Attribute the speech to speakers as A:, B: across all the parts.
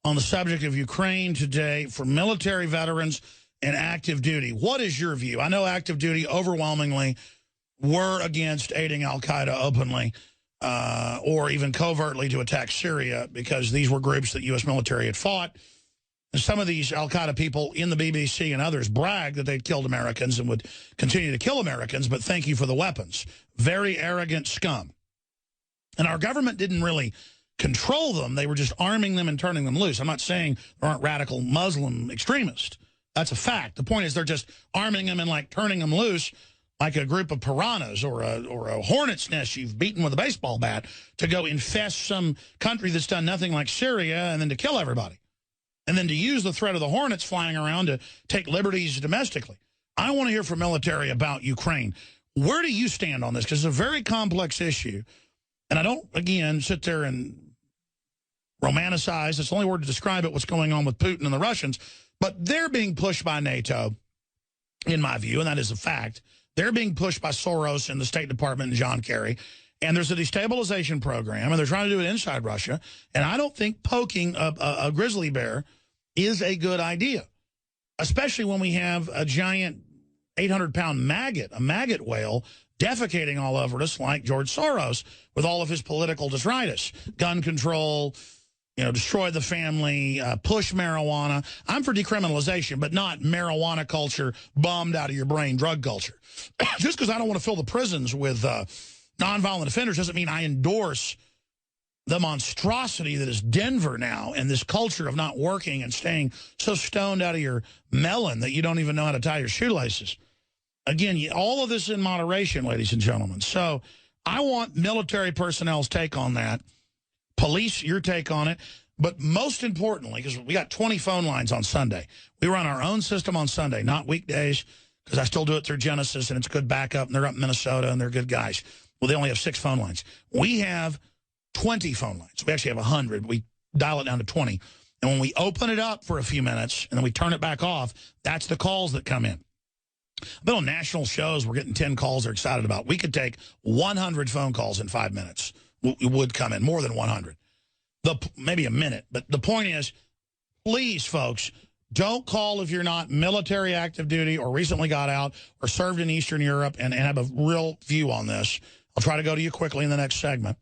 A: on the subject of Ukraine today for military veterans and active duty. What is your view? I know active duty overwhelmingly were against aiding al-Qaeda openly or even covertly to attack Syria because these were groups that U.S. military had fought. And some of these al-Qaeda people in the BBC and others bragged that they'd killed Americans and would continue to kill Americans, but thank you for the weapons. Very arrogant scum. And our government didn't really control them. They were just arming them and turning them loose. I'm not saying there aren't radical Muslim extremists. That's a fact. The point is they're just arming them and like turning them loose like a group of piranhas or a hornet's nest you've beaten with a baseball bat to go infest some country that's done nothing like Syria and then to kill everybody. And then to use the threat of the hornets flying around to take liberties domestically. I want to hear from military about Ukraine. Where do you stand on this? Because it's a very complex issue. And I don't, again, sit there and romanticize. It's the only word to describe it, what's going on with Putin and the Russians. But they're being pushed by NATO, in my view, and that is a fact. They're being pushed by Soros and the State Department and John Kerry. And there's a destabilization program, and they're trying to do it inside Russia. And I don't think poking a grizzly bear is a good idea, especially when we have a giant 800-pound maggot, a maggot whale, defecating all over us like George Soros with all of his political detritus, gun control, destroy the family, push marijuana. I'm for decriminalization, but not marijuana culture, bombed out of your brain drug culture. Just because I don't want to fill the prisons with nonviolent offenders doesn't mean I endorse the monstrosity that is Denver now and this culture of not working and staying so stoned out of your melon that you don't even know how to tie your shoelaces. Again, all of this in moderation, ladies and gentlemen. So I want military personnel's take on that. Police, your take on it. But most importantly, because we got 20 phone lines on Sunday. We run our own system on Sunday, not weekdays, because I still do it through Genesis, and it's good backup, and they're up in Minnesota, and they're good guys. Well, they only have 6 phone lines. We have 20 phone lines. We actually have 100. We dial it down to 20. And when we open it up for a few minutes, and then we turn it back off, that's the calls that come in. I've been on national shows. We're getting 10 calls they're excited about. We could take 100 phone calls in 5 minutes. It would come in, more than 100. Maybe a minute. But the point is, please, folks, don't call if you're not military active duty or recently got out or served in Eastern Europe and have a real view on this. I'll try to go to you quickly in the next segment.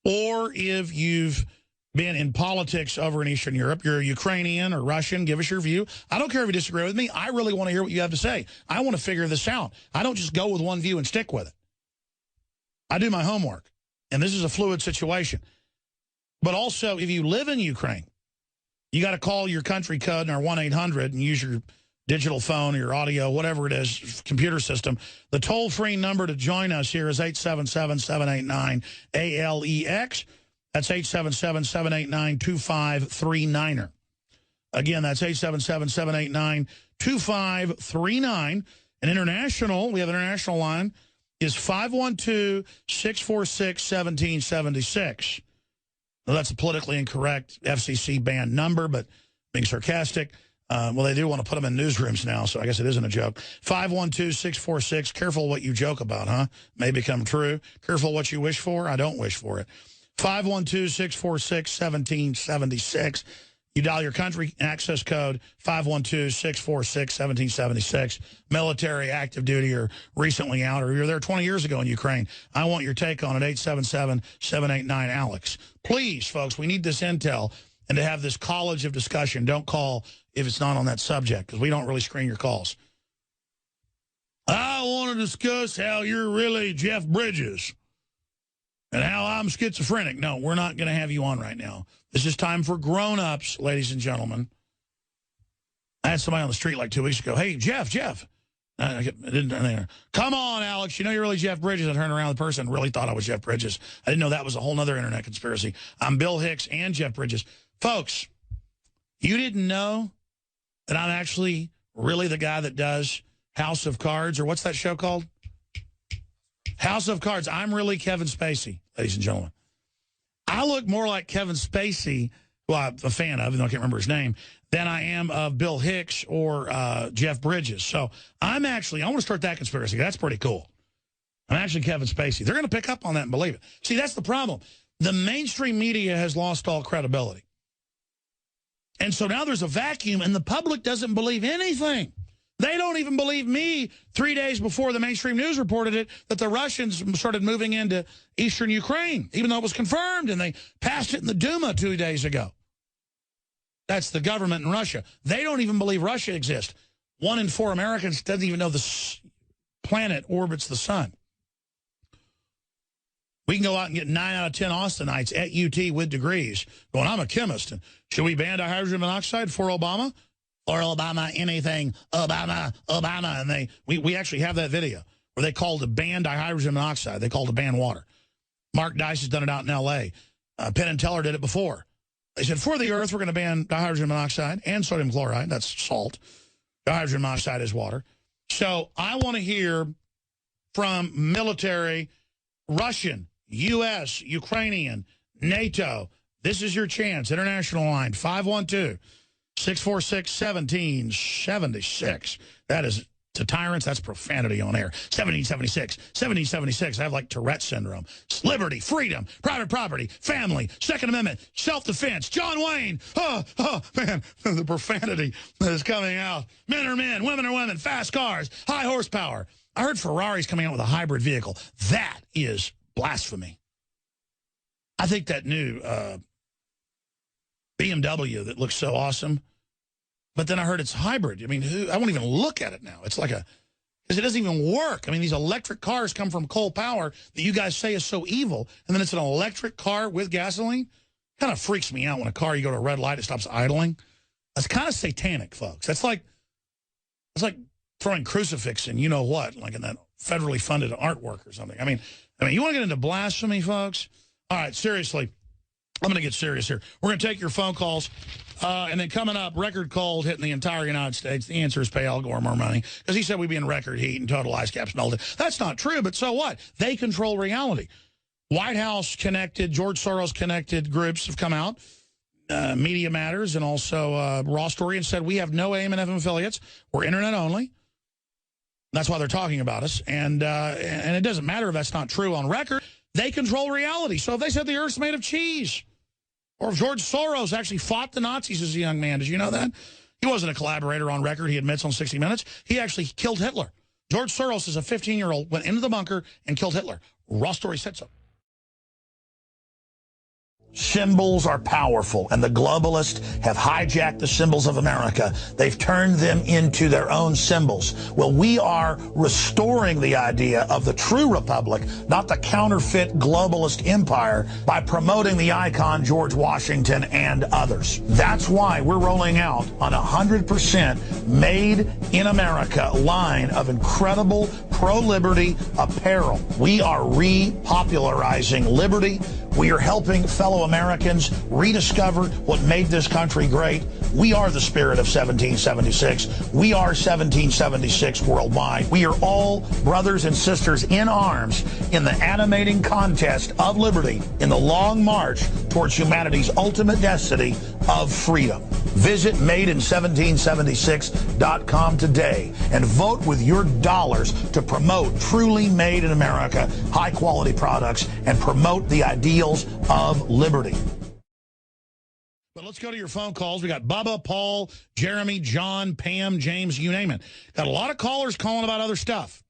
A: Or if you've been in politics over in Eastern Europe, you're a Ukrainian or Russian, give us your view. I don't care if you disagree with me. I really want to hear what you have to say. I want to figure this out. I don't just go with one view and stick with it. I do my homework. And this is a fluid situation. But also, if you live in Ukraine, you got to call your country code in our 1-800 and use your digital phone or your audio, whatever it is, computer system. The toll-free number to join us here is 877-789-ALEX. That's 877-789-2539. Again, that's 877-789-2539. And international, we have an international line, is 512-646-1776. Well, that's a politically incorrect FCC banned number, but being sarcastic. Well, they do want to put them in newsrooms now, so I guess it isn't a joke. 512-646. Careful what you joke about, huh? May become true. Careful what you wish for. I don't wish for it. 512-646-1776. You dial your country access code, 512-646-1776. Military, active duty, or recently out, or you're there 20 years ago in Ukraine. I want your take on it, 877-789-ALEX. Please, folks, we need this intel and to have this college of discussion. Don't call if it's not on that subject, because we don't really screen your calls. I want to discuss how you're really Jeff Bridges and how I'm schizophrenic. No, we're not going to have you on right now. This is time for grown-ups, ladies and gentlemen. I had somebody on the street like 2 weeks ago. Hey, Jeff. I didn't. Come on, Alex. You know you're really Jeff Bridges. I turned around. The person really thought I was Jeff Bridges. I didn't know that was a whole other internet conspiracy. I'm Bill Hicks and Jeff Bridges. Folks, you didn't know that I'm actually really the guy that does House of Cards, or what's that show called? House of Cards. I'm really Kevin Spacey, ladies and gentlemen. I look more like Kevin Spacey, who I'm a fan of, even though I can't remember his name, than I am of Bill Hicks or Jeff Bridges. So I want to start that conspiracy. That's pretty cool. I'm actually Kevin Spacey. They're going to pick up on that and believe it. See, that's the problem. The mainstream media has lost all credibility. And so now there's a vacuum, and the public doesn't believe anything. They don't even believe me 3 days before the mainstream news reported it, that the Russians started moving into eastern Ukraine, even though it was confirmed, and they passed it in the Duma 2 days ago. That's the government in Russia. They don't even believe Russia exists. 1 in 4 Americans doesn't even know the planet orbits the sun. We can go out and get 9 out of 10 Austinites at UT with degrees going, I'm a chemist. And should we ban dihydrogen monoxide for Obama? For Obama, anything, Obama, Obama. And we actually have that video where they called to ban dihydrogen monoxide. They called to ban water. Mark Dice has done it out in L.A. Penn and Teller did it before. They said, for the Earth, we're going to ban dihydrogen monoxide and sodium chloride. That's salt. Dihydrogen monoxide is water. So I want to hear from military, Russian, U.S., Ukrainian, NATO. This is your chance. International line, 512-646-1776. That is, to tyrants, that's profanity on air. 1776, 1776. I have like Tourette syndrome. Liberty, freedom, private property, family, Second Amendment, self-defense, John Wayne. Oh, man, the profanity that is coming out. Men are men, women are women, fast cars, high horsepower. I heard Ferrari's coming out with a hybrid vehicle. That is blasphemy. I think that new BMW that looks so awesome, but then I heard it's hybrid. I mean, I won't even look at it now. It's like because it doesn't even work. I mean, these electric cars come from coal power that you guys say is so evil, and then it's an electric car with gasoline. Kind of freaks me out when a car, you go to a red light, it stops idling. That's kind of satanic, folks. It's like throwing crucifix in you-know-what, like in that federally funded artwork or something. I mean, you want to get into blasphemy, folks? All right, seriously, I'm going to get serious here. We're going to take your phone calls, and then coming up, record cold hitting the entire United States. The answer is pay Al Gore more money, because he said we'd be in record heat and total ice caps and all that. That's not true, but so what? They control reality. White House-connected, George Soros-connected groups have come out, Media Matters, and also Raw Story, and said we have no AM and FM affiliates. We're Internet only. That's why they're talking about us, and it doesn't matter if that's not true on record. They control reality. So if they said the Earth's made of cheese, or if George Soros actually fought the Nazis as a young man, did you know that? He wasn't a collaborator on record, he admits on 60 Minutes. He actually killed Hitler. George Soros, as a 15-year-old, went into the bunker and killed Hitler. Raw Story said so. Symbols are powerful, and the globalists have hijacked the symbols of America. They've turned them into their own symbols. Well, we are restoring the idea of the true republic, not the counterfeit globalist empire, by promoting the icon George Washington and others. That's why we're rolling out on 100% made in America line of incredible pro-liberty apparel. We are repopularizing liberty. We are helping fellow Americans rediscover what made this country great. We are the spirit of 1776. We are 1776 worldwide. We are all brothers and sisters in arms in the animating contest of liberty in the long march towards humanity's ultimate destiny of freedom. Visit madein1776.com today and vote with your dollars to promote truly made in America, high-quality products, and promote the ideals of liberty. But let's go to your phone calls. We got Bubba, Paul, Jeremy, John, Pam, James, you name it. Got a lot of callers calling about other stuff.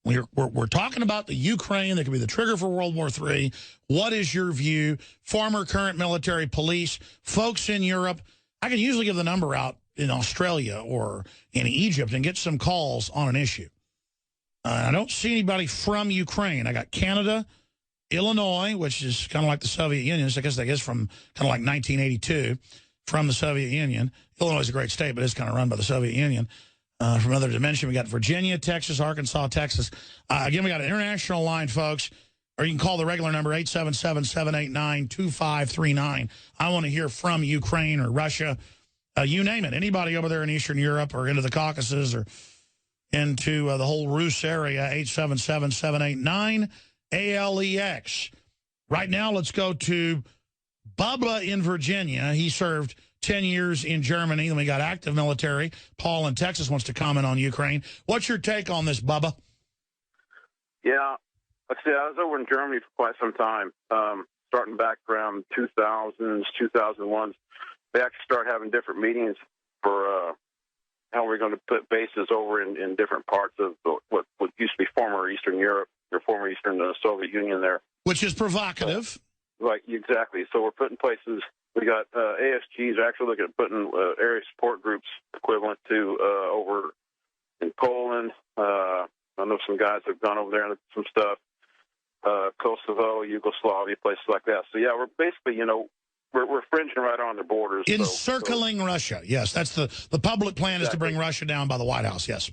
A: We're talking about the Ukraine that could be the trigger for World War III. What is your view? Former, current military, police, folks in Europe. I can usually give the number out in Australia or in Egypt and get some calls on an issue. I don't see anybody from Ukraine. I got Canada, Illinois, which is kind of like the Soviet Union. So I guess from kind of like 1982 from the Soviet Union. Illinois is a great state, but it's kind of run by the Soviet Union. From another dimension, we got Virginia, Texas, Arkansas, Texas. Again, we got an international line, folks, or you can call the regular number, 877-789-2539. I want to hear from Ukraine or Russia, you name it. Anybody over there in Eastern Europe or into the Caucasus or into the whole Rus area, 877-789-ALEX. Right now, let's go to Bubba in Virginia. He served 10 years in Germany. Then we got active military. Paul in Texas wants to comment on Ukraine. What's your take on this, Bubba?
B: Yeah, let's see. I was over in Germany for quite some time, starting back around 2000s, 2001s. they actually start having different meetings for how we're going to put bases over in different parts of what used to be former Eastern Europe or former Eastern Soviet Union there.
A: Which is provocative.
B: Right, exactly. So we're putting places. We got ASGs are actually looking at putting area support groups equivalent to over in Poland. I know some guys have gone over there and some stuff. Kosovo, Yugoslavia, places like that. So yeah, we're basically, we're fringing right on the borders.
A: Encircling Russia. Yes, that's the public plan, exactly, is to bring Russia down by the White House. Yes.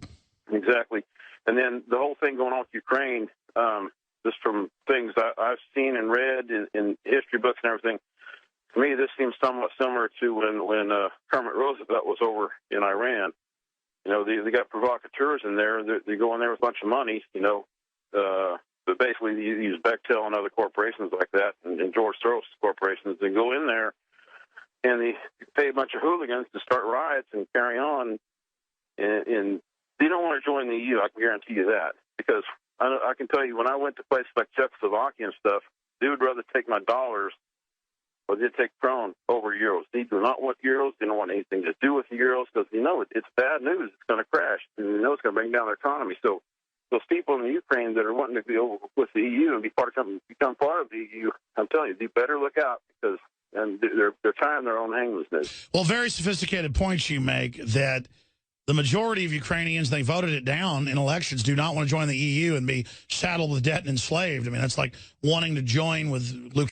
B: Exactly. And then the whole thing going on with Ukraine, just from things I've seen and read in history books and everything, to me this seems somewhat similar to when Kermit Roosevelt was over in Iran. They got provocateurs in there. They go in there with a bunch of money, but basically you use Bechtel and other corporations like that, and George Soros corporations. They go in there and they pay a bunch of hooligans to start riots and carry on. And they don't want to join the EU, I can guarantee you that. Because I can tell you, when I went to places like Czechoslovakia and stuff, they would rather take my dollars or they'd take krone over euros. They do not want euros. They don't want anything to do with the euros because it's bad news. It's going to crash. And it's going to bring down their economy. So those people in the Ukraine that are wanting to be over with the EU and become part of the EU, I'm telling you, they better look out because they're tying their own hands.
A: Well, very sophisticated points you make that the majority of Ukrainians, they voted it down in elections, do not want to join the EU and be saddled with debt and enslaved. I mean, that's like wanting to join with